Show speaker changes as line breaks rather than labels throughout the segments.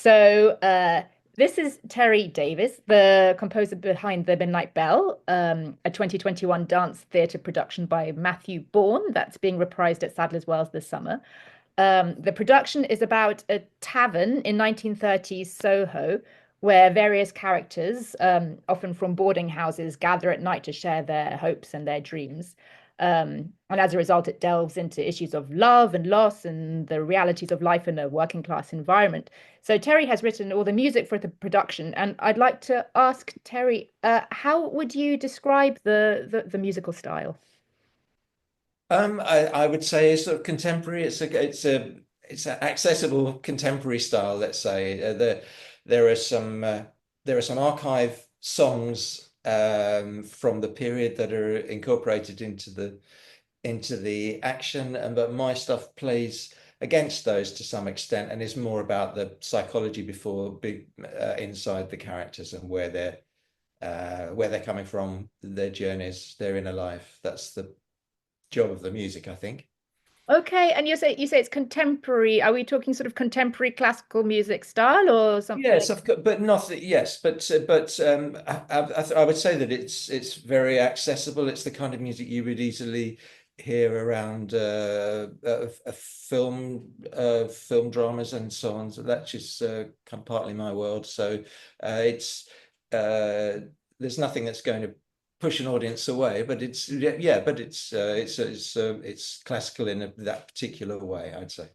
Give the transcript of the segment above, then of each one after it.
So this is Terry Davies, the composer behind The Midnight Bell, a 2021 dance theatre production by Matthew Bourne that's being reprised at Sadlers Wells this summer. The production is about a tavern in 1930s Soho, where various characters, often from boarding houses, gather at night to share their hopes and their dreams. And as a result, it delves into issues of love and loss and the realities of life in a working class environment. So Terry has written all the music for the production, and I'd like to ask Terry, how would you describe the musical style?
I would say it's sort of contemporary. It's an accessible contemporary style. Let's say there are some archive songs from the period that are incorporated into the action, and but my stuff plays against those to some extent, and is more about the psychology before big inside the characters and where they're coming from, their journeys, their inner life. That's the job of the music, I think.
Okay, and you say it's contemporary. Are we talking sort of contemporary classical music style or something?
Yes, I've got, but not yes, but I would say that it's very accessible. It's the kind of music you would easily hear around film dramas and so on. So that's just kind of partly my world. So it's there's nothing that's going to push an audience away, but it's classical in that particular way, I'd say.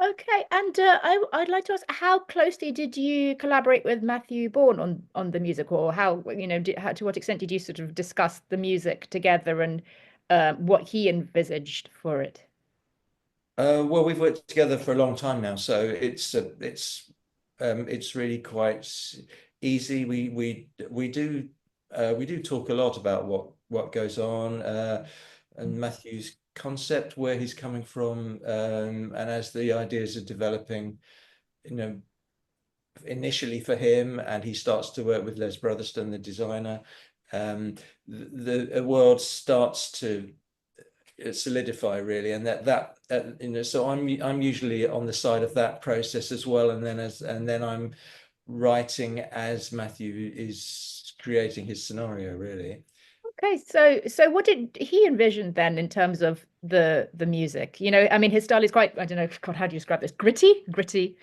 Okay, and I'd like to ask, how closely did you collaborate with Matthew Bourne on the music, or to what extent did you sort of discuss the music together and what he envisaged for it?
Well, we've worked together for a long time now, so it's really quite easy. We do talk a lot about what goes on, and Matthew's concept, where he's coming from, and as the ideas are developing, you know, initially for him, and he starts to work with Les Brotherston, the designer, the world starts to solidify really, and so I'm usually on the side of that process as well, and then I'm writing as Matthew is creating his scenario really.
Okay, so what did he envision then in terms of the music? I mean, his style is quite, I don't know, God, how do you describe this? Gritty.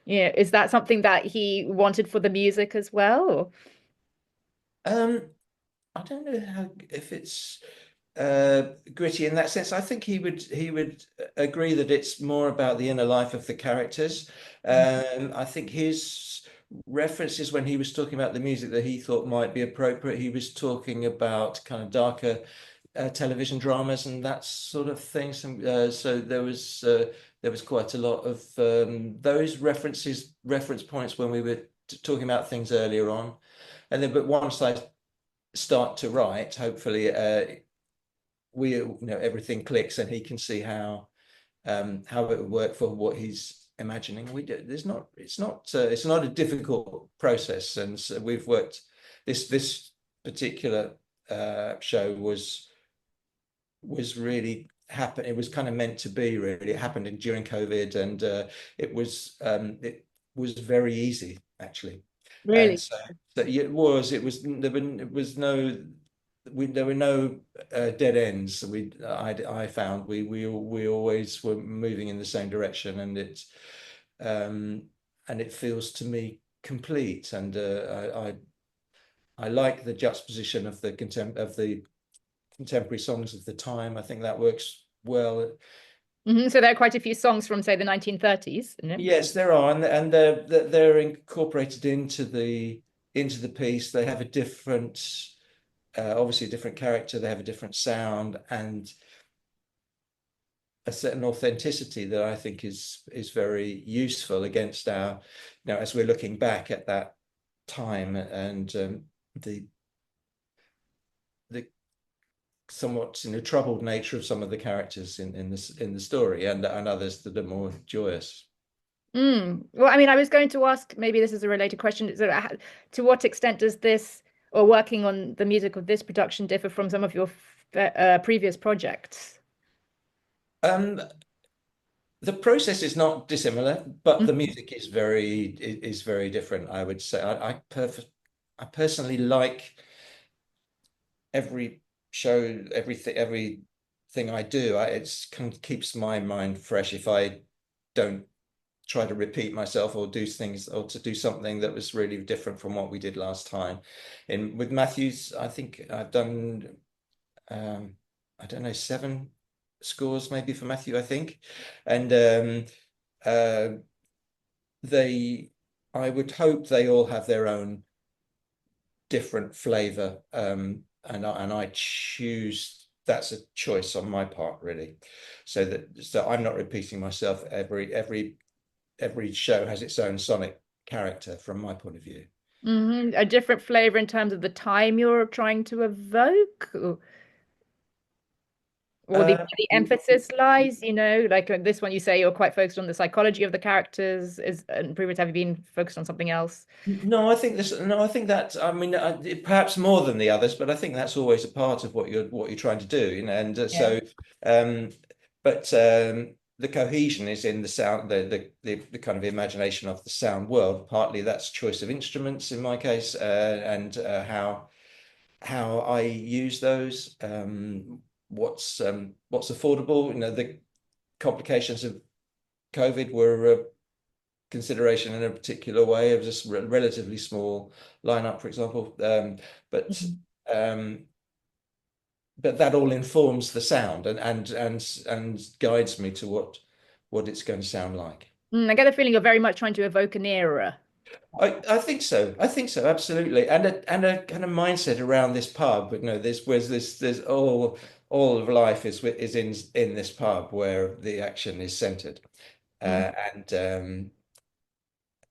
Yeah, is that something that he wanted for the music as well?
um I don't know how if it's gritty in that sense. I think he would agree that it's more about the inner life of the characters. I think his references when he was talking about the music that he thought might be appropriate, he was talking about kind of darker television dramas and that sort of thing. So there was quite a lot of those reference points when we were talking about things earlier on, and then but once I start to write, hopefully everything clicks and he can see how it would work for what he's imagining. We do. It's not a difficult process, and so we've worked. This particular show was really happen. It was kind of meant to be. Really, it happened during COVID, and it was very easy actually. And
Really?
so there were no dead ends. I found we always were moving in the same direction, um, and it feels to me complete. And I like the juxtaposition of the contemporary songs of the time. I think that works well.
So there are quite a few songs from, say, the 1930s, isn't it?
Yes, there are, and they're incorporated into the piece. They have a different, obviously a different character. They have a different sound and a certain authenticity that I think is very useful against as we're looking back at that time, and the the somewhat troubled nature of some of the characters in the story, and others that are more joyous.
Well, I mean, I was going to ask, maybe this is a related question. To what extent does this, or working on the music of this production, differ from some of your previous projects?
Um, The process is not dissimilar, but the
Mhm.
music is very different, I would say. I personally like every show, everything I do. It's kind of keeps my mind fresh if I don't try to repeat myself or do things or to do something that was really different from what we did last time. And with Matthews, I think I've done I don't know, seven scores maybe for Matthew, I think. And uh, they, I would hope they all have their own different flavor. And I choose, that's a choice on my part, really. So I'm not repeating myself. Every show has its own sonic character from my point of view.
A different flavor in terms of the time you're trying to evoke, or
Uh,
the emphasis lies, like this one you say you're quite focused on the psychology of the characters, is and previous have you been focused on something else?
No, I think this. No, I think that. I mean, perhaps more than the others, but I think that's always a part of what you're trying to do. And
Yeah.
um, but the cohesion is in the sound, the kind of imagination of the sound world. Partly that's choice of instruments in my case, and how I use those. What's affordable. The complications of COVID were consideration in a particular way of just relatively small lineup, for example. But
Mhm.
um, but that all informs the sound and guides me to what it's going to sound like.
I get the feeling you're very much trying to evoke an era.
I think so. I think so, absolutely. And a kind of mindset around this pub. But no, there's all of life is in this pub where the action is centered.
Mm.
And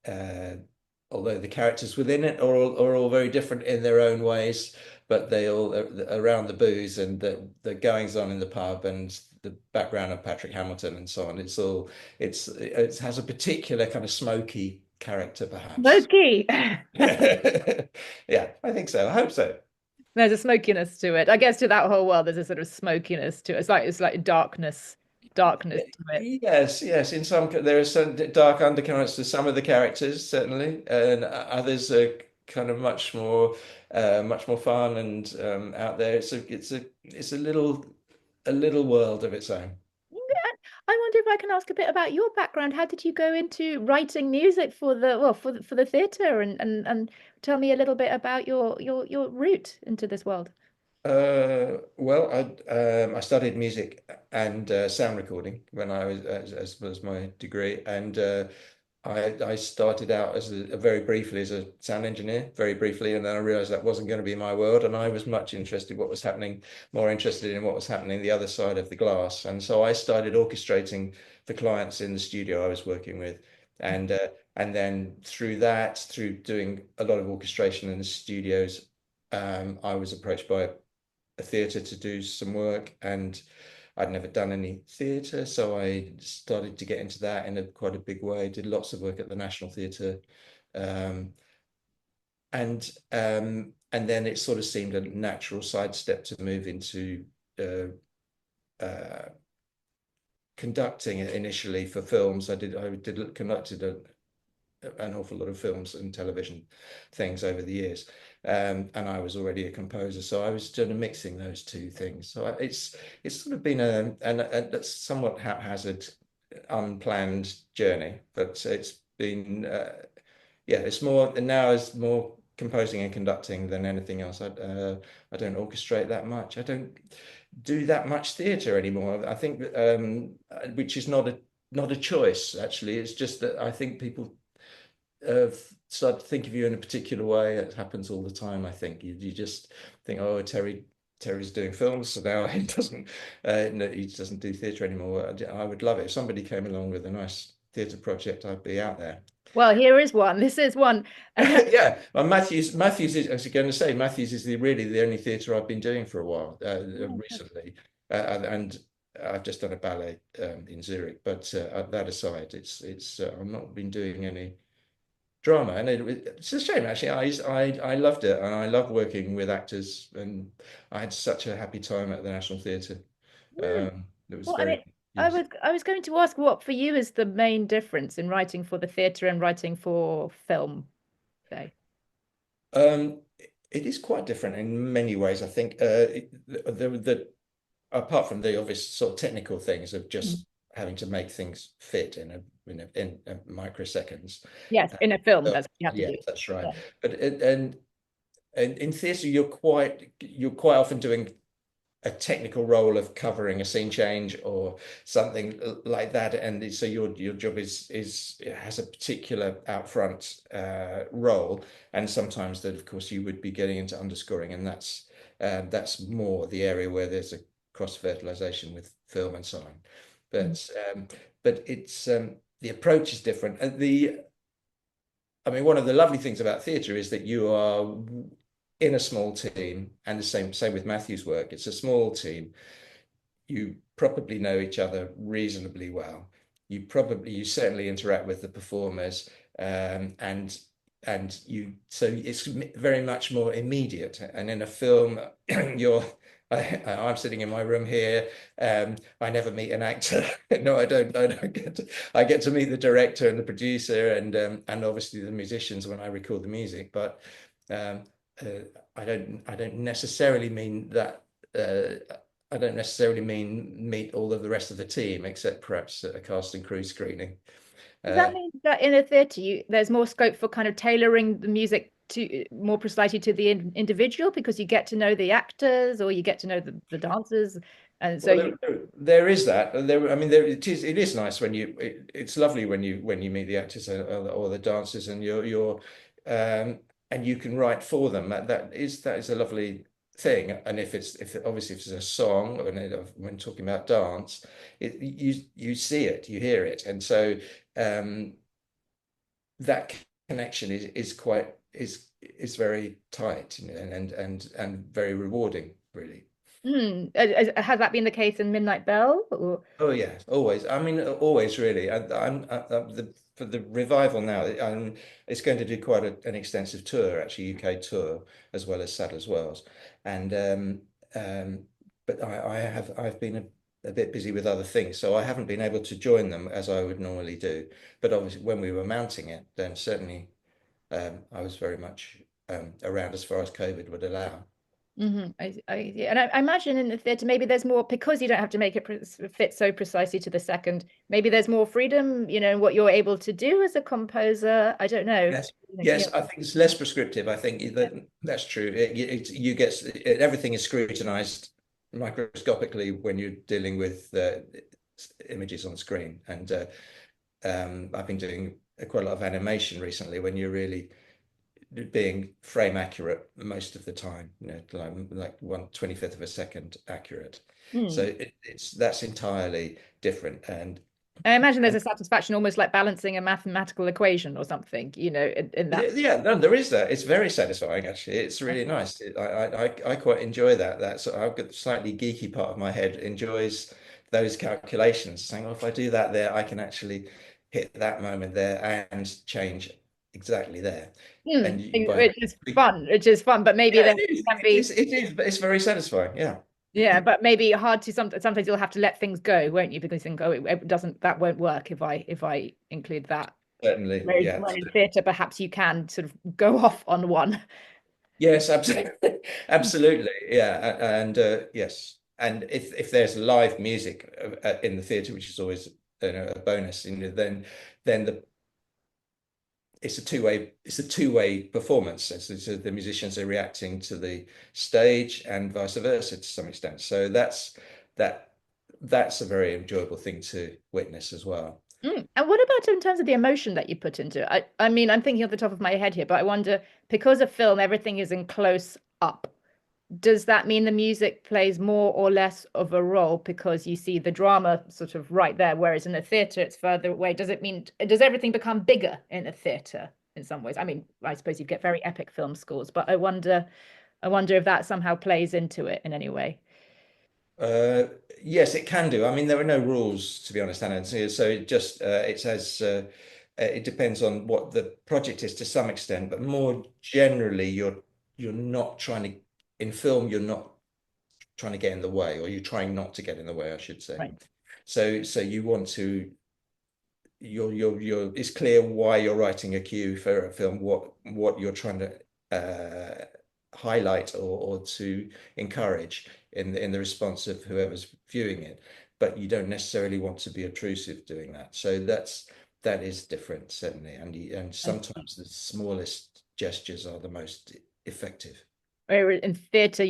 uh, although the characters within it are all very different in their own ways, but they all around the booze and the goings on in the pub and the background of Patrick Hamilton and so on. It has a particular kind of smoky character, perhaps.
Smoky.
Yeah, I think so. I hope so.
There's a smokiness to it. I guess to that whole world, there's a sort of smokiness to it. It's like darkness to it.
Yes, yes. There are some dark undercurrents to some of the characters, certainly, and others are kind of much more fun and out there. It's a little world of its own.
Yeah. I wonder if I can ask a bit about your background. How did you go into writing music for the theatre and tell me a little bit about your route into this world?
Well, I studied music and sound recording when I was as was my degree, and I started out as very briefly as a sound engineer, very briefly, and then I realized that wasn't going to be my world, and I was much interested what was happening, more interested in what was happening the other side of the glass, and so I started orchestrating for clients in the studio I was working with, and then through that, through doing a lot of orchestration in the studios, I was approached by a theatre to do some work, and I'd never done any theatre, so I started to get into that in quite a big way. Did lots of work at the National Theatre, um, and then it sort of seemed a natural sidestep to move into uh, uh, conducting initially for films. I conducted an awful lot of films and television things over the years. And I was already a composer, so I was sort of mixing those two things. So it's sort of been a somewhat haphazard, unplanned journey, but it's been yeah, it's more now it's more composing and conducting than anything else. I don't orchestrate that much. I don't do that much theatre anymore. I think which is not a choice actually. It's just that I think people start to think of you in a particular way. It happens all the time. I think you just think, oh, Terry's doing films, so now he doesn't no, he doesn't do theatre anymore. I would love it if somebody came along with a nice theatre project. I'd be out there.
Well, here is one. This is one.
Yeah, well, Matthews is, as you're going to say, Matthews is really the only theatre I've been doing for a while recently, and I've just done a ballet in Zurich. But that aside, it's I've not been doing any drama, and it's a shame actually. I loved it, and I love working with actors, and I had such a happy time at the National Theatre.
Mm.
It was
Well, I mean,
very. Yes.
I was going to ask what for you is the main difference in writing for the theatre and writing for film, say.
Um, it is quite different in many ways, I think. Apart from the obvious sort of technical things of
Mm.
just having to make things fit in microseconds.
Yes, in a film,
Uh,
that's what you have to
yeah,
do.
that's right.
Yeah.
But and in theatre, you're quite often doing a technical role of covering a scene change or something like that, and so your job is it has a particular out front role, and sometimes that of course you would be getting into underscoring, and that's more the area where there's a cross fertilization with film and so on.
Mm.
But it's the approach is different. I mean, one of the lovely things about theatre is that you are in a small team, and the same with Matthew's work. It's a small team. You probably know each other reasonably well. You certainly interact with the performers, and so it's very much more immediate. And in a film, you're I'm sitting in my room here. I never meet an actor. No, I don't. I get to meet the director and the producer, and obviously the musicians when I record the music. But um, I don't necessarily mean that. I don't necessarily mean meet all of the rest of the team, except perhaps at a cast and crew screening.
Does that
Uh,
mean that in a theatre there's more scope for kind of tailoring the music to more precisely to the individual because you get to know the actors or you get to know the dancers, and so
well,
you.
there is that. I mean, it is nice when it's lovely when you meet the actors or the dancers, and um, and you can write for them. That is a lovely thing. And obviously if it's a song, when talking about dance, you see it, you hear it, and so um, that connection is very tight, and very rewarding, really.
Has that been the case in Midnight Bell? Or.
Oh yeah, always. I mean, always really. For the revival now. It's going to do quite an extensive tour, actually, UK tour, as well as Sadler's Wells, and but I've been a bit busy with other things, so I haven't been able to join them as I would normally do. But obviously, when we were mounting it, then certainly I was very much around as far as COVID would allow.
Yeah. And I imagine in the theatre, maybe there's more because you don't have to make it fit so precisely to the second. Maybe there's more freedom, in what you're able to do as a composer. I don't know.
Yes,
Yeah.
yes, I think it's less prescriptive. I think that's true. You get everything is scrutinized microscopically when you're dealing with images on screen, and I've been doing quite a lot of animation recently when you're really being frame accurate most of the time, like 1/25th of a second accurate. So
Hmm.
that's entirely different,
I imagine there's
and
a satisfaction almost like balancing a mathematical equation or something, in that.
yeah, no, there is that. It's very satisfying, actually. It's really nice. I quite enjoy that. I've got the slightly geeky part of my head enjoys those calculations, saying, "Oh, if I do that there, I can actually hit that moment there and change exactly there." And
Which is fun, but maybe
yeah,
then
it is.
can
It
be.
is. It is. But it's very satisfying. Yeah,
Yeah, but maybe hard to sometimes you'll have to let things go, won't you? Because you think, oh, it doesn't that won't work if I include that.
certainly.
Whereas
Yeah.
when in theatre, perhaps you can sort of go off on one.
Yes, absolutely. Absolutely. Yeah. And yes. And if there's live music in the theatre, which is always a bonus, then it's a two-way performance. So the musicians are reacting to the stage and vice versa to some extent. So that that's a very enjoyable thing to witness as well.
And what about in terms of the emotion that you put into it? I mean, I'm thinking off the top of my head here, but I wonder, because of film, everything is in close up. Does that mean the music plays more or less of a role because you see the drama sort of right there, whereas in a theatre it's further away? Does everything become bigger in a theatre in some ways? I mean, I suppose you get very epic film scores, but I wonder if that somehow plays into it in any way.
Uh, yes, it can do. I mean, there are no rules, to be honest, Anna. So it depends on what the project is to some extent, but more generally, you're not trying to in film, you're not trying to get in the way, or you're trying not to get in the way, I should say.
Right.
So you want to it's clear why you're writing a cue for a film, what you're trying to highlight or to encourage in the response of whoever's viewing it, but you don't necessarily want to be obtrusive doing that. So that is different, certainly, and sometimes the smallest gestures are the most effective.
Where in theatre,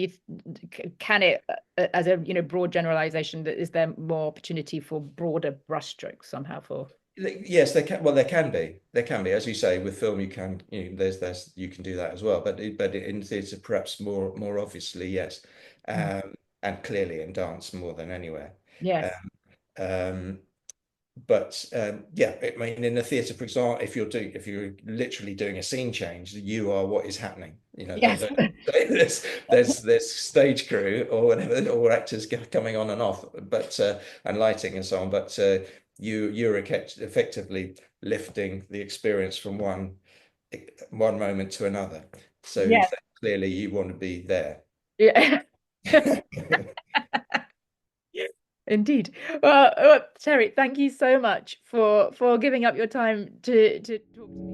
can it, as a broad generalization, that is there more opportunity for broader brushstrokes somehow for?
Yes, there can. Well, there can be. There can be, as you say, with film, you can. There's you can do that as well. But in theatre, perhaps more obviously, yes,
Mm.
and clearly in dance more than anywhere.
Yes.
Um, um, but yeah, I mean, in the theatre, for example, if you're literally doing a scene change, you are what is happening.
Yes.
There's stage crew or whatever, or actors coming on and off, but and lighting and so on. But you're effectively lifting the experience from one moment to another. So
Yes.
clearly, you want to be there.
Yeah. Indeed. Well, Terry, thank you so much for giving up your time to talk to me.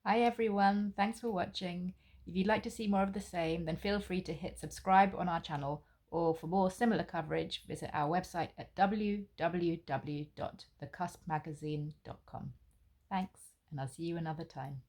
Hi everyone, thanks for watching. If you'd like to see more of the same, then feel free to hit subscribe on our channel, or for more similar coverage, visit our website at www.thecuspmagazine.com. Thanks, and I'll see you another time.